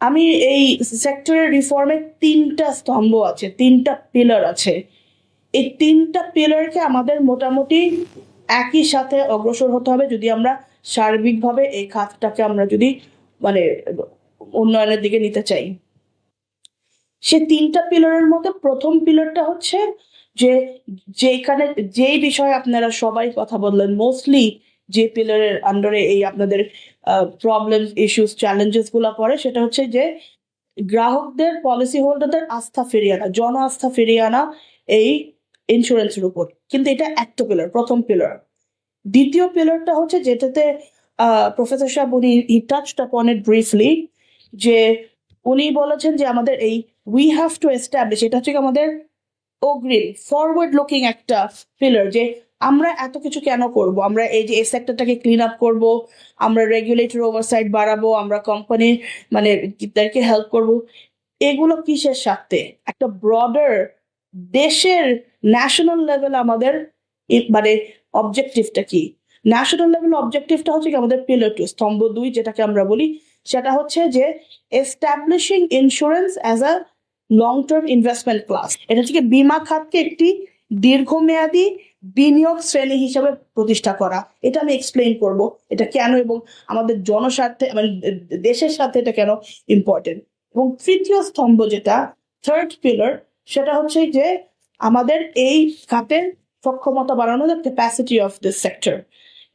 আমি এই সেক্টরের রিফর্মের 3টা স্তম্ভ আছে, 3টা পিলার আছে। এই 3টা পিলারকে আমাদের মোটামুটি একই সাথে অগ্রসর হতে হবে যদি আমরা সার্বিকভাবে এই খাতটাকে আমরা যদি মানে উন্নয়নের দিকে নিতে চাই। সে 3টা পিলারের মধ্যে প্রথম পিলারটা হচ্ছে যে যেখানে যেই বিষয়ে আপনারা সবাই কথা বললেন, মোস্টলি যে পিলারের আন্ডারে এই আপনাদের প্রবলেম, ইস্যুস, চ্যালেঞ্জেস গুলা পড়ে, সেটা হচ্ছে যে গ্রাহকদের, পলিসি হোল্ডারদের আস্থা ফিরিয়ে আনা, জন আস্থা ফিরিয়ে আনা এই ইন্স্যুরেন্সের উপর। কিন্তু এটা একটা পিলার, প্রথম পিলার। দ্বিতীয় পিলারটা হচ্ছে যেটাতে প্রফেসর সাহেব উনি টাচড আপন ইট ব্রিফলি, যে উনি বলেছেন যে আমাদের এই উই হ্যাভ টু এস্টাবলিশ, এটা হচ্ছে আমাদের অগ্রিম ফরওয়ার্ড লুকিং একটা পিলার, যে আমরা এত কিছু কেন করব, আমরা এই যে এই সেক্টরটাকে ক্লিন আপ করব, আমরা রেগুলেটরি ওভারসাইট বাড়াবো, আমরা কোম্পানি মানে তাদেরকে হেল্প করব, এগুলো কিসের স্বার্থে? একটা ব্রডার দেশের ন্যাশনাল লেভেল আমাদের মানে অবজেক্টিভটা কি? ন্যাশনাল লেভেল অবজেক্টিভটা হচ্ছে কি আমাদের পিলার 2, স্তম্ভ 2 যেটাকে আমরা বলি, সেটা হচ্ছে যে establishing insurance as a long term investment class. এটা হচ্ছে বীমা খাতকে একটি দীর্ঘমেয়াদী বিনিয়োগ শ্রেণী হিসাবে প্রতিষ্ঠা করা। এটা আমি এক্সপ্লেইন করব এটা কেন এবং আমাদের জনস্বার্থে মানে দেশের সাথে এটা কেন ইম্পর্টেন্ট। এবং তৃতীয় স্তম্ভ যেটা থার্ড পিলার, সেটা হচ্ছে যে আমাদের এই খাতের সক্ষমতা বাড়ানো, the capacity of this sector.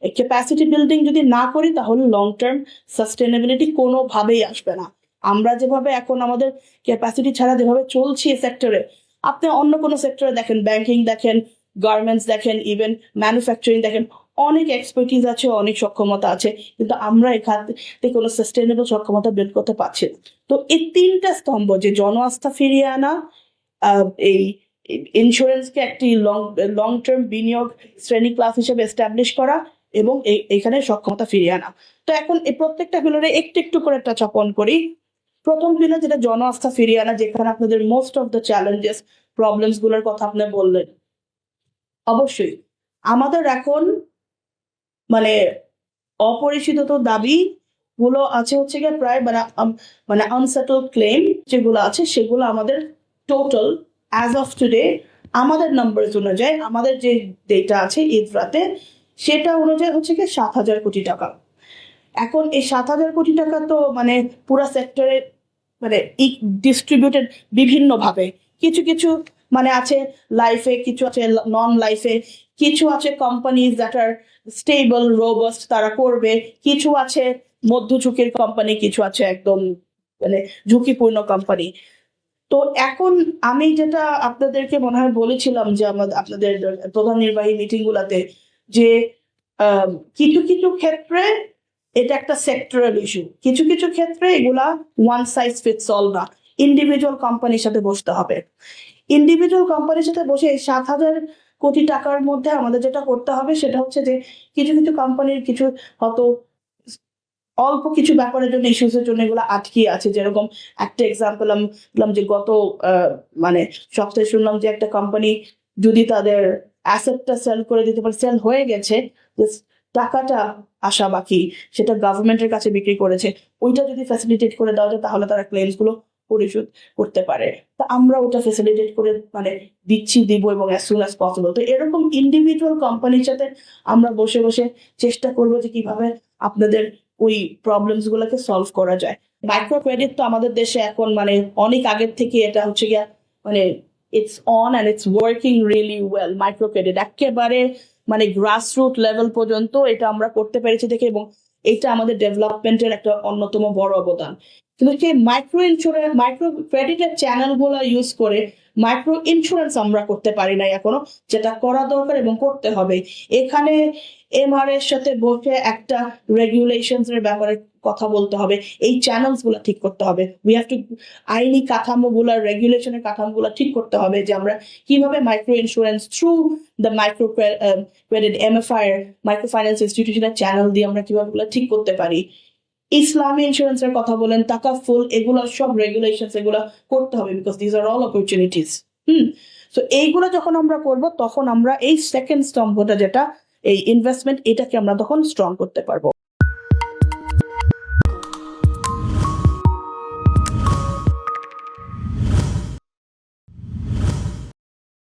এই ক্যাপাসিটি বিল্ডিং যদি না করি তাহলে লং টার্ম সাস্টেনেবিলিটি কোনোভাবেই আসবে না। আমরা যেভাবে এখন আমাদের ক্যাপাসিটি ছাড়া যেভাবে চলছি এই সেক্টরে, আপনি অন্য কোনো সেক্টরে দেখেন, ব্যাংকিং দেখেন, গার্মেন্টস দেখেন, ইভেন ম্যানুফ্যাকচারিং দেখেন, অনেক এক্সপার্টিজ আছে, অনেক সক্ষমতা আছে, কিন্তু আমরা এখানে কোনো সাস্টেনেবল সক্ষমতা বিল্ড করতে পারছি না। তো এই 3টা স্তম্ভ, যে জন আস্থা ফিরিয়ে আনা, এই ইন্স্যুরেন্সকে একটি লং টার্ম বিনিয়োগ শ্রেণী ক্লাস হিসেবে এস্টাবলিশ করা এবং এখানে সক্ষমতা ফিরিয়ে আনা। তো এখন এই প্রত্যেকটা পিলারে একটু একটু করে টাচ অন করি। প্রথম পিলার যেটা জন আস্থা ফিরিয়ে আনা, যেখানে আপনাদের most of the challenges, problems গুলোর কথা আপনি বললেন। অবশ্যই আমাদের এখন মানে অপরিশোধিত দাবি গুলো আছে হচ্ছে গিয়ে প্রায় মানে আনসেটল ক্লেম যেগুলো আছে, সেগুলো আমাদের টোটাল অ্যাজ অফ টুডে আমাদের নাম্বার অনুযায়ী, আমাদের যে ডেটা আছে ইদরাতে, সেটা অনুযায়ী হচ্ছে গিয়ে 7,000 কোটি টাকা। এখন এই 7,000 কোটি টাকা তো মানে পুরা সেক্টরে মানে ডিস্ট্রিবিউটেড বিভিন্ন ভাবে, কিছু কিছু মানে আছে লাইফে, কিছু আছে নন লাইফে, কিছু আছে companies that are stable robust, তারা করবে, কিছু আছে মধ্য ঝুঁকির কোম্পানি, কিছু আছে একদম মানে ঝুঁকিপূর্ণ কোম্পানি। তো এখন আমি যেটা আপনাদেরকে মনে হয় বলেছিলাম যে আমাদের আপনাদের প্রধান নির্বাহী মিটিং গুলাতে, যে কিছু কিছু ক্ষেত্রে এটা একটা সেক্টরাল ইস্যু, কিছু কিছু ক্ষেত্রে এগুলা ওয়ান সাইজ ফিটস অল না, ইন্ডিভিজুয়াল কোম্পানির সাথে বসতে হবে। ইন্ডিভিজুয়াল কোম্পানির সাথে বসে এই 7,000 কোটি টাকার মধ্যে আমাদের যেটা করতে হবে সেটা হচ্ছে যে কিছু কিছু কোম্পানির কিছু হয়তো অল্প কিছু ব্যাপারের জন্য, ইস্যুসের জন্য এগুলো আটকে আছে। যেরকম একটা এক্সাম্পল আমি বললাম যে গত মানে সপ্তাহে শুনলাম যে একটা কোম্পানি যদি তাদের অ্যাসেটটা সেল করে দিতে পারে, সেল হয়ে গেছে, টাকাটা আসা বাকি, সেটা গভর্নমেন্টের কাছে বিক্রি করেছে, ওইটা যদি ফ্যাসিলিটেট করে দেওয়া যায় তাহলে তারা ক্লেমস গুলো পরিশোধ করতে পারে। তা আমরা ওটা ফ্যাসিলিটেট করে মানে দিব এবং অ্যাজ সুন অ্যাজ পসিবল। তো এরকম ইন্ডিভিজুয়াল কোম্পানির সাথে আমরা বসে বসে চেষ্টা করবো যে কিভাবে আপনাদের ওই প্রবলেমস গুলোকে সলভ করা যায়। মাইক্রো ক্রেডিট তো আমাদের দেশে এখন মানে অনেক আগের থেকে এটা হচ্ছে গিয়া মানে it's on and it's working really well. Micro credit একেবারে মানে গ্রাসরুট লেভেল পর্যন্ত এটা আমরা করতে পেরেছি দেখে, এবং এটা আমাদের ডেভেলপমেন্টের একটা অন্যতম বড় অবদান। কিন্তু সেই মাইক্রো ক্রেডিটের চ্যানেল গুলো ইউজ করে মাইক্রো ইন্স্যুরেন্স আমরা করতে পারি নাই এখনো, যেটা করা দরকার এবং করতে হবে। এখানে এমআর এর সাথে বসে একটা রেগুলেশনস এর ব্যাপারে কথা বলতে হবে, এই চ্যানেলস গুলো ঠিক করতে হবে। উই হ্যাভ টু আইনি কাঠামোগুলো, রেগুলেশনের কাঠামোগুলো ঠিক করতে হবে যে আমরা কিভাবে micro insurance through the micro credit MFI micro finance ইনস্টিটিউশনের চ্যানেল দিয়ে আমরা কিভাবে ঠিক করতে পারি। ইসলামী ইন্স্যুরেন্সের কথা বলেন, তাকাফুল, এগুলো সব রেগুলেশনস এগুলো করতে হবে, because this are all opportunities. তো এইগুলো যখন আমরা করব তখন আমরা এই সেকেন্ড স্তম্ভটা যেটা এই ইনভেস্টমেন্ট, এটাকে আমরা তখন স্ট্রং করতে পারবো।